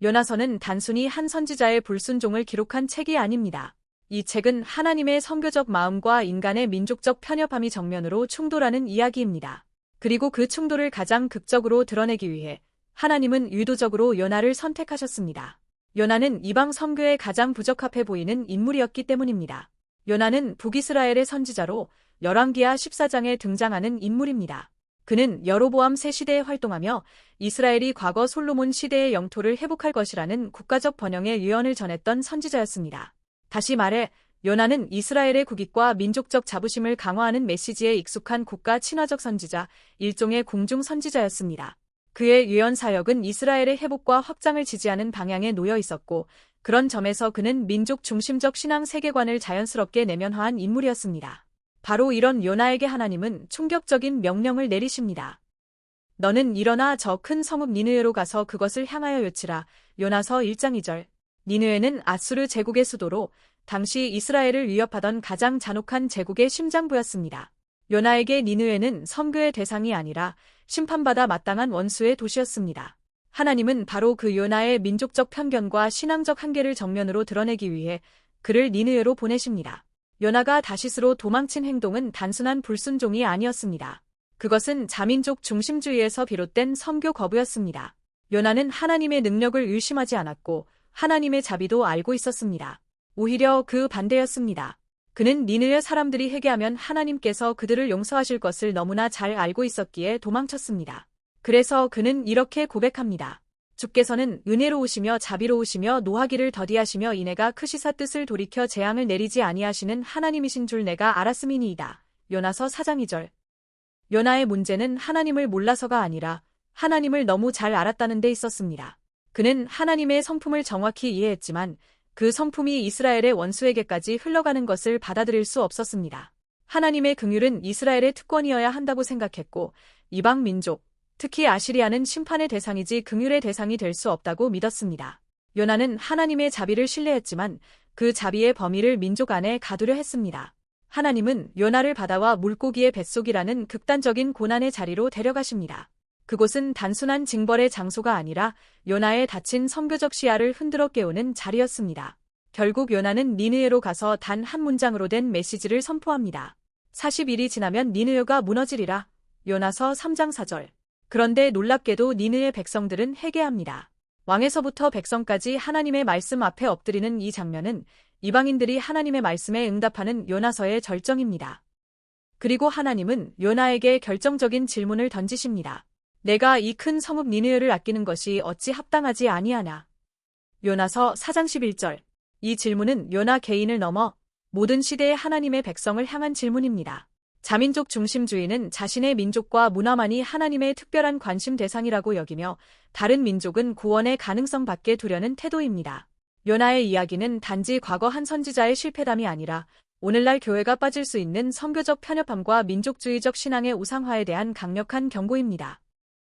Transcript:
요나서는 단순히 한 선지자의 불순종을 기록한 책이 아닙니다. 이 책은 하나님의 선교적 마음과 인간의 민족적 편협함이 정면으로 충돌하는 이야기입니다. 그리고 그 충돌을 가장 극적으로 드러내기 위해 하나님은 의도적으로 요나를 선택하셨습니다. 요나는 이방 선교에 가장 부적합해 보이는 인물이었기 때문입니다. 요나는 북이스라엘의 선지자로 열왕기하 14장에 등장하는 인물입니다. 그는 여로보암 세 시대에 활동하며 이스라엘이 과거 솔로몬 시대의 영토를 회복할 것이라는 국가적 번영의 예언을 전했던 선지자였습니다. 다시 말해 요나는 이스라엘의 국익과 민족적 자부심을 강화하는 메시지에 익숙한 국가 친화적 선지자, 일종의 공중 선지자였습니다. 그의 예언 사역은 이스라엘의 회복과 확장을 지지하는 방향에 놓여 있었고, 그런 점에서 그는 민족 중심적 신앙 세계관을 자연스럽게 내면화한 인물이었습니다. 바로 이런 요나에게 하나님은 충격적인 명령을 내리십니다. 너는 일어나 저 큰 성읍 니느웨로 가서 그것을 향하여 외치라. 요나서 1장 2절. 니느웨는 아수르 제국의 수도로 당시 이스라엘을 위협하던 가장 잔혹한 제국의 심장부였습니다. 요나에게 니느웨는 선교의 대상이 아니라 심판받아 마땅한 원수의 도시였습니다. 하나님은 바로 그 요나의 민족적 편견과 신앙적 한계를 정면으로 드러내기 위해 그를 니느웨로 보내십니다. 요나가 다시스로 도망친 행동은 단순한 불순종이 아니었습니다. 그것은 자민족 중심주의에서 비롯된 선교 거부였습니다. 요나는 하나님의 능력을 의심하지 않았고 하나님의 자비도 알고 있었습니다. 오히려 그 반대였습니다. 그는 니느웨 사람들이 회개하면 하나님께서 그들을 용서하실 것을 너무나 잘 알고 있었기에 도망쳤습니다. 그래서 그는 이렇게 고백합니다. 주께서는 은혜로우시며 자비로우시며 노하기를 더디하시며 이내가 크시사 뜻을 돌이켜 재앙을 내리지 아니하시는 하나님이신 줄 내가 알았음이니이다. 요나서 4장 2절. 요나의 문제는 하나님을 몰라서가 아니라 하나님을 너무 잘 알았다는 데 있었습니다. 그는 하나님의 성품을 정확히 이해했지만 그 성품이 이스라엘의 원수에게까지 흘러가는 것을 받아들일 수 없었습니다. 하나님의 긍휼은 이스라엘의 특권이어야 한다고 생각했고 이방 민족, 특히 아시리아는 심판의 대상이지 긍휼의 대상이 될 수 없다고 믿었습니다. 요나는 하나님의 자비를 신뢰했지만 그 자비의 범위를 민족 안에 가두려 했습니다. 하나님은 요나를 바다와 물고기의 뱃속이라는 극단적인 고난의 자리로 데려가십니다. 그곳은 단순한 징벌의 장소가 아니라 요나의 닫힌 선교적 시야를 흔들어 깨우는 자리였습니다. 결국 요나는 니느웨로 가서 단 한 문장으로 된 메시지를 선포합니다. 40일이 지나면 니느웨가 무너지리라. 요나서 3장 4절. 그런데 놀랍게도 니느웨 백성들은 회개합니다. 왕에서부터 백성까지 하나님의 말씀 앞에 엎드리는 이 장면은 이방인들이 하나님의 말씀에 응답하는 요나서의 절정입니다. 그리고 하나님은 요나에게 결정적인 질문을 던지십니다. 내가 이 큰 성읍 니느웨를 아끼는 것이 어찌 합당하지 아니하나. 요나서 4장 11절. 이 질문은 요나 개인을 넘어 모든 시대의 하나님의 백성을 향한 질문입니다. 자민족 중심주의는 자신의 민족과 문화만이 하나님의 특별한 관심 대상이라고 여기며 다른 민족은 구원의 가능성 밖에 두려는 태도입니다. 요나의 이야기는 단지 과거 한 선지자의 실패담이 아니라 오늘날 교회가 빠질 수 있는 선교적 편협함과 민족주의적 신앙의 우상화에 대한 강력한 경고입니다.